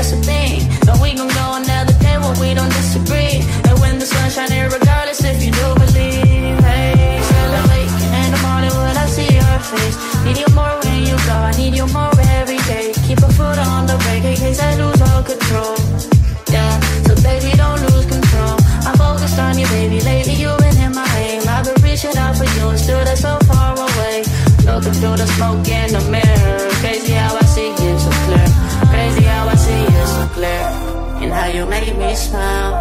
that's the thing. But we gon' go another day when we don't disagree. And when the sun's shining, regardless if you do believe. Hey, celebrate in the morning when I see your face. Need you more when you go, I need you more every day. Keep a foot on the brake in case I lose all control. Yeah, so baby don't lose control. I'm focused on you, baby. Lately you've been in my aim. I've been reaching out for you and still that's so far away. Looking through the smoke in the mirror. Crazy how I see you so clear. Crazy how I see you so clear. And how you make me smile.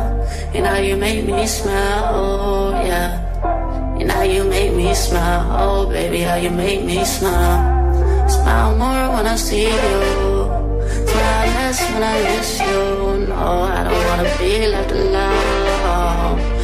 And how you make me smile, oh yeah. And how you make me smile, oh baby, how you make me smile. Smile more when I see you. Smile less when I miss you. No, I don't wanna be left alone.